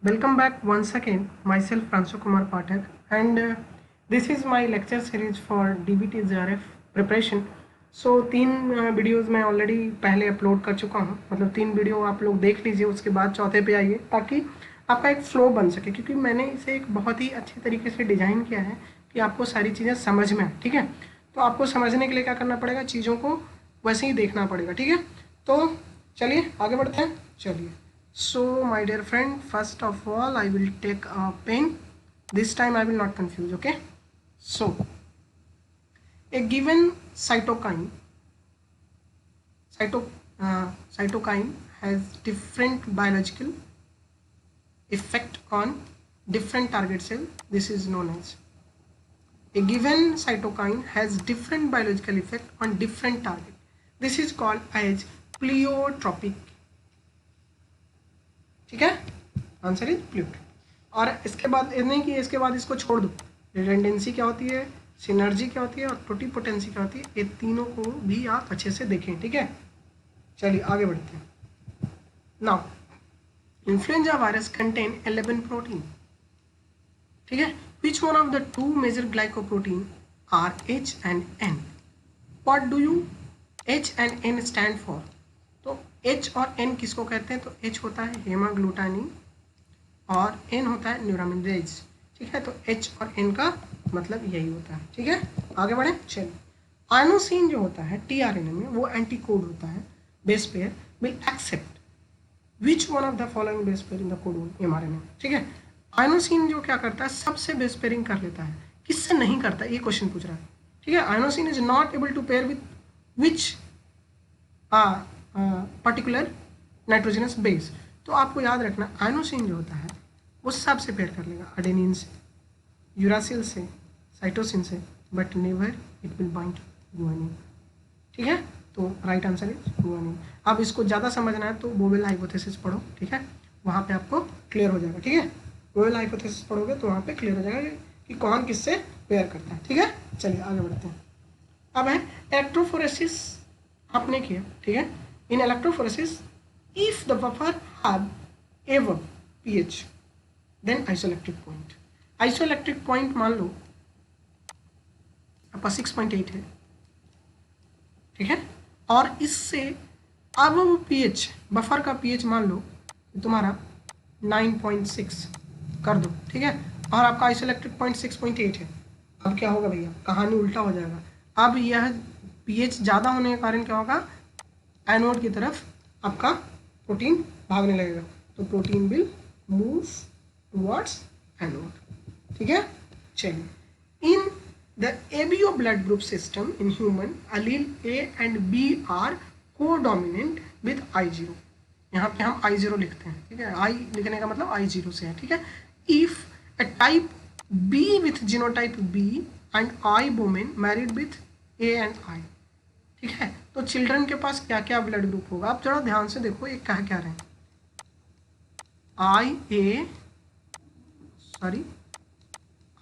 Welcome back once again. Myself Pransu Kumar Pathak, and this is my lecture series for DBT JRF preparation. सो तीन videos मैं already पहले upload कर चुका हूँ, मतलब तीन वीडियो आप लोग देख लीजिए, उसके बाद चौथे पे आइए ताकि आपका एक फ्लो बन सके, क्योंकि मैंने इसे एक बहुत ही अच्छे तरीके से डिज़ाइन किया है कि आपको सारी चीज़ें समझ में आए। ठीक है, तो आपको समझने के लिए क्या करना पड़ेगा, चीज़ों को वैसे ही देखना पड़ेगा। ठीक है, तो चलिए आगे बढ़ते हैं। चलिए, so my dear friend, first of all I will take a pen. This time I will not confuse. Okay, so a given cytokine has different biological effect on different target cell. This is known as a given cytokine has different biological effect on different target. This is called as pleiotropic. ठीक है, answer is प्लेटो। और इसके बाद नहीं कि इसके बाद इसको छोड़ दो, रिडंडेंसी क्या होती है, सिनर्जी क्या होती है और टोटिपोटेंसी क्या होती है, ये तीनों को भी आप अच्छे से देखें। ठीक है, चलिए आगे बढ़ते हैं। Now influenza virus contain 11 protein. ठीक है, which one of the two major glycoprotein are H and N. What do you H and N stand for. तो एच और एन किसको कहते हैं, तो एच होता है हेमाग्लूटानिन और एन होता है न्यूरामिनरेज। ठीक है, तो एच और एन का मतलब यही होता है। ठीक है, आगे बढ़े। चलिए, आयनोसिन जो होता है टीआरएनए में वो एंटीकोड होता है, base pair will accept which one of the following base pair in the code mRNA. ठीक है, आयनोसिन जो क्या करता है, सबसे बेस पेयरिंग कर लेता है, किससे नहीं करता, ये क्वेश्चन पूछ रहा है। ठीक है, inosine is not able to pair with which particular nitrogenous base. तो आपको याद रखना, आयनोसिन जो होता है वो सबसे पेयर कर लेगा, अडेनिन से, यूरासिल से, साइटोसिन से, but never it will bind guanine. ठीक है, तो राइट आंसर इज गुआनिन। अब इसको ज़्यादा समझना है तो बोवेल हाइपोथेसिस पढ़ो। ठीक है, वहाँ पे आपको क्लियर हो जाएगा। ठीक है, बोवेल हाइपोथेसिस पढ़ोगे तो वहाँ पे क्लियर हो जाएगा कि कौन किससे पेयर करता है। ठीक है, चलिए आगे बढ़ते हैं। अब है इलेक्ट्रोफोरेसिस, आपने किया। ठीक है, in electrophoresis if the buffer have ever pH then isoelectric point. Isoelectric point मान लो आपका 6.8 है। ठीक है, और इससे अब वो pH, बफर का pH मान लो तुम्हारा 9.6 कर दो। ठीक है, और आपका आइसोइलेक्ट्रिक पॉइंट 6.8 है। अब क्या होगा भैया, कहानी उल्टा हो जाएगा। अब यह pH ज़्यादा होने के कारण क्या होगा, एनोड की तरफ आपका प्रोटीन भागने लगेगा, तो protein will move towards anode. ठीक है, चलिए, in the ABO blood group system in human allele A and B are codominant with I0। यहाँ पे हम I0 लिखते हैं। ठीक है, I लिखने का मतलब I0 से है। ठीक है, if a type B with genotype B and I women married with A and I। ठीक है, तो चिल्ड्रन के पास क्या क्या ब्लड ग्रुप होगा, आप जरा ध्यान से देखो ये कह क्या रहे हैं।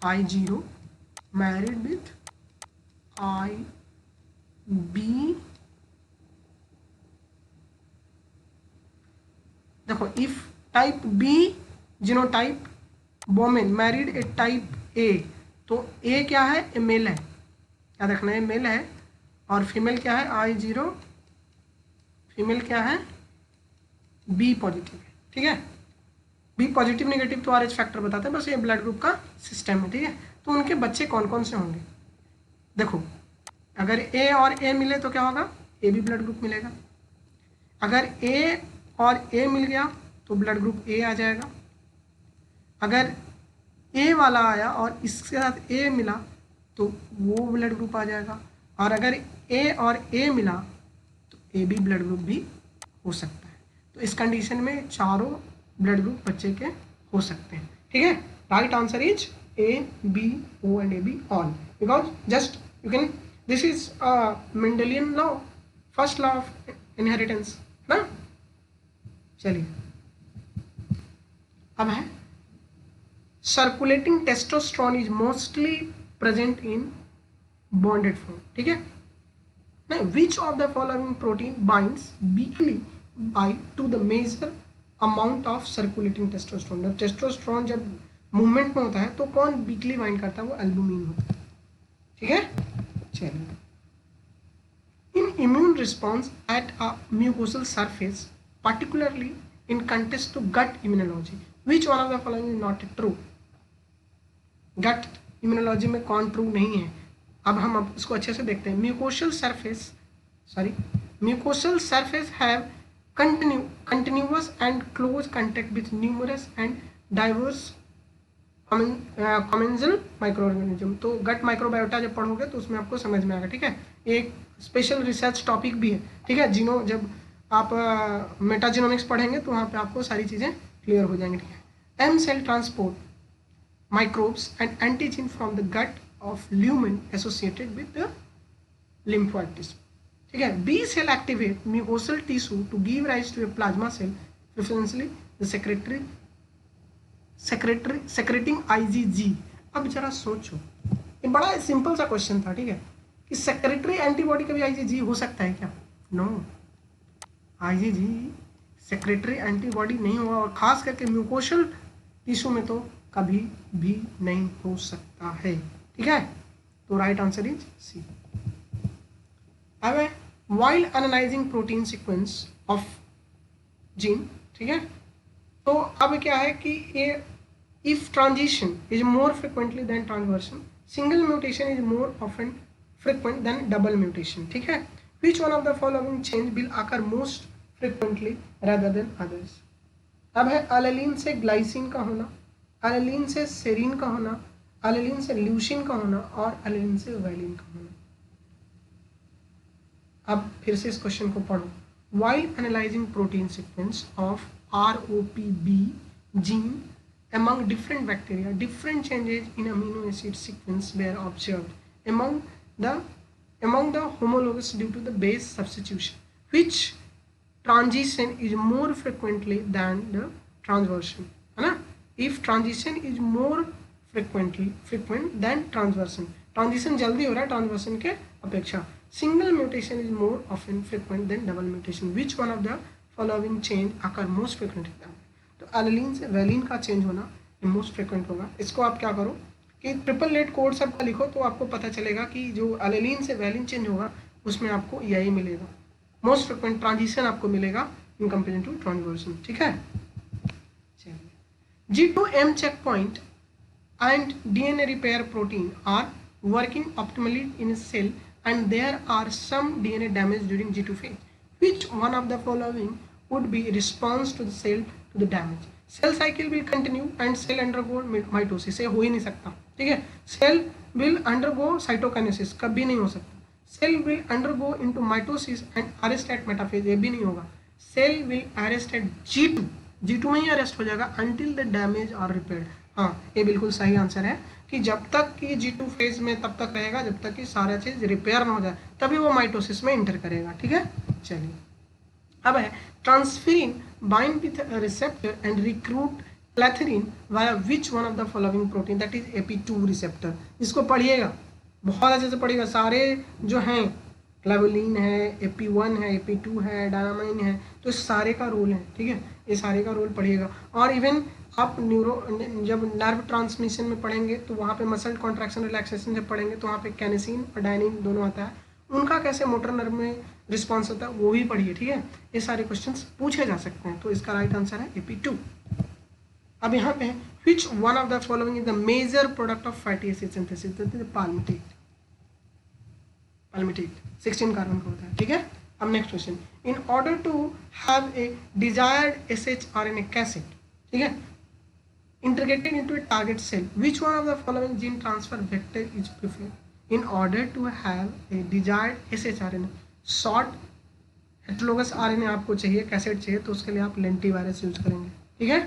I0 married with IB। देखो, if type B genotype women married A type A, तो ए क्या है, ए मेल है, याद रखना है मेल है, और फीमेल क्या है I0, फीमेल क्या है बी पॉजिटिव है। ठीक है, बी पॉजिटिव नेगेटिव तो RH फैक्टर बताते हैं, बस ये ब्लड ग्रुप का सिस्टम है। ठीक है, तो उनके बच्चे कौन कौन से होंगे, देखो, अगर ए और ए मिले तो क्या होगा, ए बी ब्लड ग्रुप मिलेगा। अगर ए और ए मिल गया तो ब्लड ग्रुप ए आ जाएगा। अगर ए वाला आया और इसके साथ ए मिला तो वो ब्लड ग्रुप आ जाएगा। और अगर ए और ए मिला तो ए बी ब्लड ग्रुप भी हो सकता है। तो इस कंडीशन में चारों ब्लड ग्रुप बच्चे के हो सकते हैं। ठीक है, right answer is A B O and A B all, because just you can, this is Mendelian law, first law of inheritance ना। चलिए, अब है circulating testosterone is mostly present in bonded form. ठीक है, now which of the following protein binds weakly by to the major amount of circulating testosterone. जब testosterone जब movement में होता है तो कौन वीकली बाइंड करता है, वो एल्बुमिन होता है। ठीक है, चलिए। In immune response at a mucosal surface particularly in context to gut immunology, which one of the following is not true? gut immunology में कौन ट्रू नहीं है? अब हम इसको अच्छे से देखते हैं। Mucosal surface have continuous and close contact with numerous and diverse commensal microorganism। तो गट माइक्रोबायोटा जब पढ़ोगे तो उसमें आपको समझ में आएगा। ठीक है, एक स्पेशल रिसर्च टॉपिक भी है। ठीक है, जब आप मेटाजिनोमिक्स पढ़ेंगे तो वहाँ पे आपको सारी चीज़ें क्लियर हो जाएंगी। ठीक है, M cell transport microbes and antigen from the gut of lumen associated with the lymphoid tissue। ठीक है, B cell activate mucosal tissue to give rise to a plasma cell, preferentially the secreting IgG। अब जरा सोचो, ये बड़ा simple सा question था। ठीक है, कि सेक्रेटरी एंटीबॉडी का भी IgG हो सकता है क्या? नो, IgG सेक्रेटरी एंटीबॉडी नहीं होगा, और खास करके म्यूकोशल टिश्यू में तो कभी भी नहीं हो सकता है। ठीक है, तो राइट आंसर इज सी। अब है while analysing protein sequence of gene. ठीक है, तो अब क्या है कि ये if transition is more frequently than transversion, single mutation is more often frequent than double mutation. ठीक है, which one of the following change will occur most frequently rather than others? अब है एलेलिन से ग्लाइसिन का होना, एलेलिन से सेरीन का होना, एलेलिन से ल्यूसिन का होना, और एलेलिन से वैलिन का होना। अब फिर से इस क्वेश्चन को पढ़ो। While analyzing protein sequence of ROPB gene among different bacteria, different changes in amino acid sequence were observed among the homologs due to the base substitution. Which transition is more frequently than the transversion? है ना? If transition is more frequent than transversion, transition जल्दी हो रहा है ट्रांसवर्सन के अपेक्षा। Single mutation is more often frequent than double mutation. Which one of the following change occur most frequently? तो एलेलिन से वैलिन का चेंज होना मोस्ट फ्रिक्वेंट होगा। इसको आप क्या करो कि ट्रिपल लेट कोड सबका लिखो, तो आपको पता चलेगा कि जो एलेलिन से वैलिन चेंज होगा उसमें आपको यही मिलेगा, मोस्ट फ्रिक्वेंट ट्रांजिशन आपको मिलेगा इन कंपेरिजन टू ट्रांसवर्सन। ठीक है, चलिए। G2M checkpoint and DNA repair protein are working optimally in a cell and there are some DNA damage during G2 phase. Which one of the following would be response to the cell to the damage? Cell cycle will continue and cell undergo mitosis। ये हो ही नहीं सकता। ठीक है, cell will undergo cytokinesis, कभी नहीं हो सकता। Cell will undergo into mitosis and arrest at metaphase, ये भी नहीं होगा। Cell will arrest at G2 में ही अरेस्ट हो जाएगा until the damage are repaired। हाँ, ये बिल्कुल सही आंसर है कि जब तक कि G2 फेज में तब तक रहेगा जब तक कि सारा चीज रिपेयर ना हो जाए, तभी वो माइटोसिस में इंटर करेगा। ठीक है, चलिए। अब है transferrin bind with receptor and recruit clathrin via which one of the following protein, that is AP2 receptor. इसको पढ़िएगा, बहुत अच्छे से पढ़िएगा। सारे जो हैं क्लेवलिन है, AP1 है, AP2 है, डायनामाइन है, तो सारे का रोल है। ठीक है, ये सारे का रोल पढ़िएगा। और इवन आप जब नर्व ट्रांसमिशन में पढ़ेंगे तो वहाँ पे मसल कॉन्ट्रैक्शन रिलैक्सेशन जब पढ़ेंगे तो वहाँ पे कैनेसिन और डायनिन दोनों आता है, उनका कैसे मोटर नर्व में रिस्पॉन्स होता है वो भी पढ़िए। ठीक है, ये सारे क्वेश्चंस पूछे जा सकते हैं, तो इसका राइट आंसर है AP2। अब यहाँ पे which one of the following is the major product of fatty acid synthesis, that is palmitate. 16 carbon का होता है। ठीक है, अब next question. In order to have a desired shRNA cassette, ठीक है, integrated into a target cell, which one of the following gene transfer vector is preferred? In order to have a desired shRNA, short heterologous RNA आपको चाहिए, cassette चाहिए, तो उसके लिए आप लेंटिवायरस use करेंगे। ठीक है,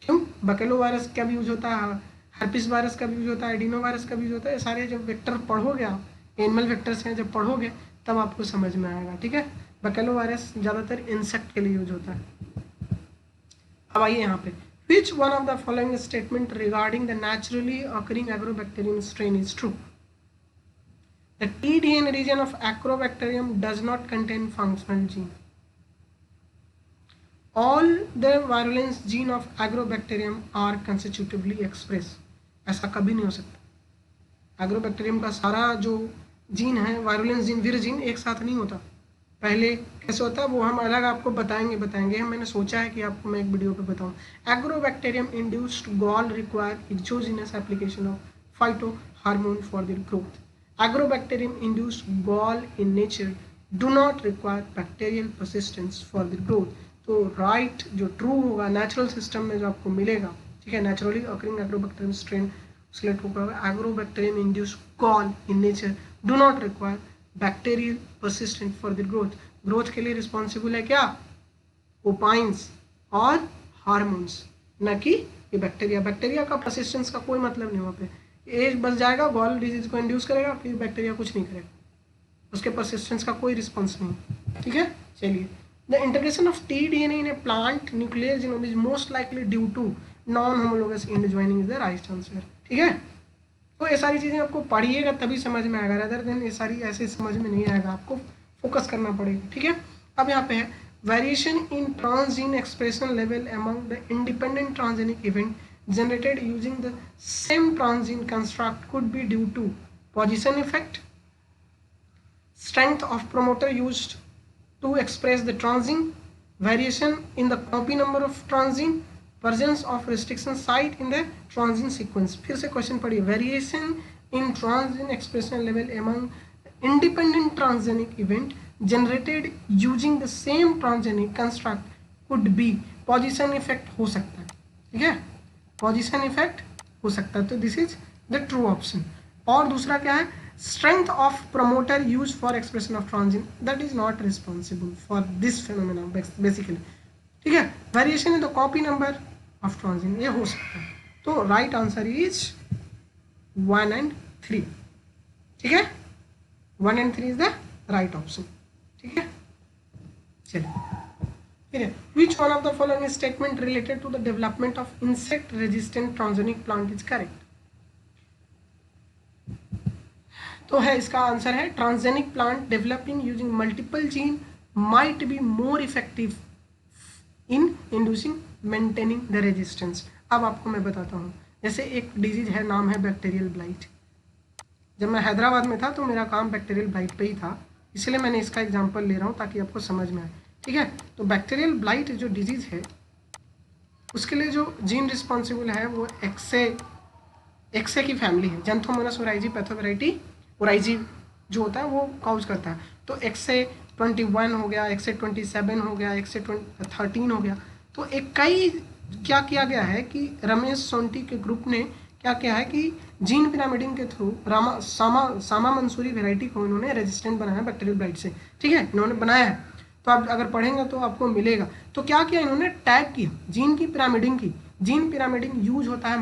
क्यों? बकेलो वायरस का भी यूज होता है, हर्पिस वायरस का भी यूज होता है, एडिनो वायरस का भी यूज होता है। सारे जब वेक्टर पढ़ोगे आप, एनिमल वेक्टर्स हैं, जब पढ़ोगे तब आपको समझ में आएगा। ठीक है, बकेलो वायरस ज़्यादातर इंसेक्ट के लिए यूज होता है। अब आइए यहाँ पे, which one of the following statement regarding the naturally occurring agrobacterium strain is true? The TDN region of Agrobacterium does not contain functional gene. All the virulence gene of Agrobacterium are constitutively express. ऐसा कभी नहीं हो सकता। Agrobacterium का सारा जो gene है, virulence gene, वीर gene, एक साथ नहीं होता। पहले कैसे होता है वो हम अलग आपको बताएंगे। मैंने सोचा है कि आपको मैं एक वीडियो पे बताऊं। Agrobacterium induced gall require exogenous application of phyto hormone for the growth. Agrobacterium induced gall in nature do not require bacterial persistence for the growth. तो राइट जो ट्रू होगा नेचुरल सिस्टम में जो आपको मिलेगा, ठीक है, naturally occurring Agrobacterium strain select होगा। Agrobacterium induced gall in nature do not require bacterial persistent for the growth के लिए रिस्पॉन्सिबल है क्या, ओपाइंस और हार्मोन्स, न कि ये बैक्टीरिया का परसिस्टेंस का कोई मतलब नहीं। वहाँ पे एज बस जाएगा, गॉल डिजीज को इंड्यूस करेगा, फिर बैक्टीरिया कुछ नहीं करेगा, उसके परसिस्टेंस का कोई रिस्पॉन्स नहीं। ठीक है, चलिए। The integration of T DNA in a plant nuclear genome is most likely due to non homologous end joining is the right answer. ठीक है, तो ये सारी चीज़ें आपको पढ़िएगा तभी समझ में आएगा, अदर देन ये सारी ऐसे समझ में नहीं आएगा, आपको फोकस करना पड़ेगा। ठीक है, अब यहाँ पे है variation in transgene expression level among the independent transgenic event generated using the same transgene construct could be due to position effect, strength of promoter used to express the transgene, variation in the copy number of transgene, presence of restriction site in the transgene sequence। फिर से question पढ़िए, variation in transgene expression level among independent transgenic event generated using the same transgenic construct could be position effect हो सकता है। ठीक है, position effect हो सकता है, तो this is the true option. और दूसरा क्या है, strength of promoter use for expression of transgene, that is not responsible for this phenomena basically. ठीक है, variation in the copy number of transgene, ये हो सकता है। तो राइट आंसर इज 1 and 3। ठीक है, 1 and 3 is the right option. ठीक है, चलिए। Which one of the following statement related to the development of insect-resistant transgenic plant is correct? तो है इसका आंसर है transgenic plant developing using multiple gene might be more effective in inducing maintaining the resistance. अब आपको मैं बताता हूँ, जैसे एक डिजीज है, नाम है बैक्टीरियल ब्लाइट। जब मैं हैदराबाद में था तो मेरा काम बैक्टीरियल ब्लाइट पे ही था, इसलिए मैंने इसका एग्जाम्पल ले रहा हूँ ताकि आपको समझ में आए। ठीक है, तो बैक्टीरियल ब्लाइट जो डिजीज़ है उसके लिए जो जीन रिस्पॉन्सिबल है वो एक्से की फैमिली है, जेंथोमोनास ओराइजी पैथोवेराइटी ओराइजी जो होता है वो काउज करता है। तो एक्से 21 हो गया, एक्से 27 हो गया, एक्से 13 हो गया। तो एक कई क्या किया गया है कि रमेश सोंटी के ग्रुप ने क्या किया है कि जीन पिरामिडिंग के थ्रू सामा मंसूरी वेराइटी को इन्होंने रेजिस्टेंट बनाया बैक्टीरियल ब्लाइट से। ठीक है, इन्होंने बनाया है, तो आप अगर पढ़ेंगे तो आपको मिलेगा। तो क्या किया इन्होंने, टैग किया जीन की पिरामिडिंग की। जीन पिरामिडिंग यूज होता है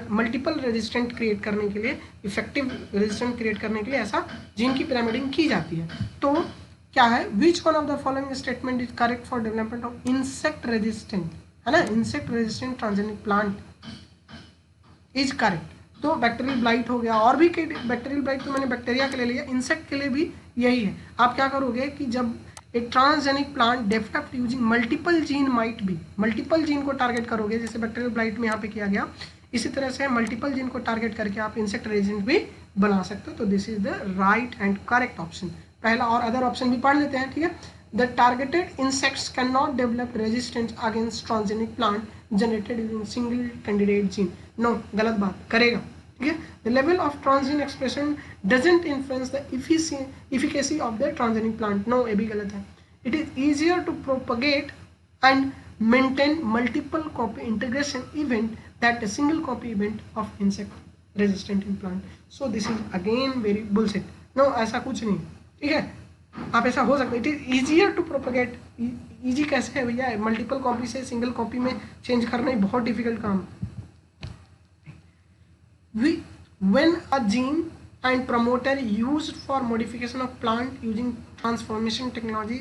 मल्टीपल रेजिस्टेंट क्रिएट करने के लिए, इफेक्टिव रेजिस्टेंट क्रिएट करने के लिए ऐसा जीन की पिरामिडिंग की जाती है। तो क्या है, which one of the following statement is correct for development of insect resistant, है ना, insect resistant transgenic plant is correct. तो बैक्टीरियल ब्लाइट हो गया, और भी बैक्टीरियल ब्लाइट तो मैंने बैक्टीरिया के लिए लिया, इंसेक्ट के लिए भी यही है। आप क्या करोगे कि जब एक transgenic plant developed using multiple gene might be, multiple gene को टारगेट करोगे, जैसे बैक्टीरियल ब्लाइट में यहाँ पे किया गया, इसी तरह से मल्टीपल जीन को टारगेट करके आप इंसेक्ट रेजिस्टेंट भी बना सकते हो। तो this is the right and correct option पहला। और अदर ऑप्शन भी पढ़ लेते हैं। ठीक है, the targeted insects can not develop resistance against transgenic plant generated using single candidate gene. No, गलत बात, करेगा। ठीक है, the level of transgene expression doesn't influence the efficacy of the transgenic plant. No, ये भी गलत है। It is easier to propagate and maintain multiple copy integration event that a single copy event of insect resistant in plant. So this is again very bullshit. No, ऐसा कुछ नहीं। ठीक है, आप ऐसा हो सकता है, it is easier to propagate. Easy कैसे है भैया, मल्टीपल कॉपी से सिंगल कॉपी में चेंज करना ही बहुत डिफिकल्ट काम। When a gene and promoter used for modification of plant using transformation technology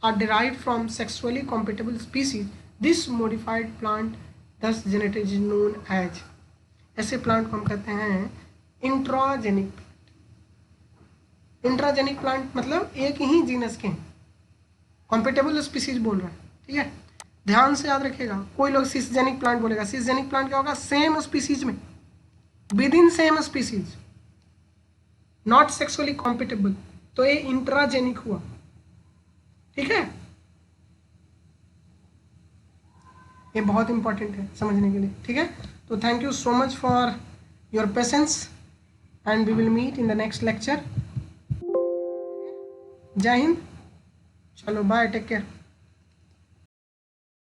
are derived from sexually compatible species, this modified plant thus generated is known as, ऐसे plant को हम कहते हैं इंट्राजेनिक। इंट्राजेनिक प्लांट मतलब एक ही genus के, compatible species बोल रहा है। ठीक है, ध्यान से याद रखिएगा। कोई लोग सिसजेनिक प्लांट बोलेगा, सिसजेनिक प्लांट क्या होगा, सेम स्पीसीज में, with in same species, not sexually compatible, तो ये इंट्राजेनिक हुआ। ठीक है, ये बहुत इंपॉर्टेंट है समझने के लिए। ठीक है, तो thank you so much for your patience and we will meet in the next lecture. जय हिंद, चलो बाय, टेक केयर।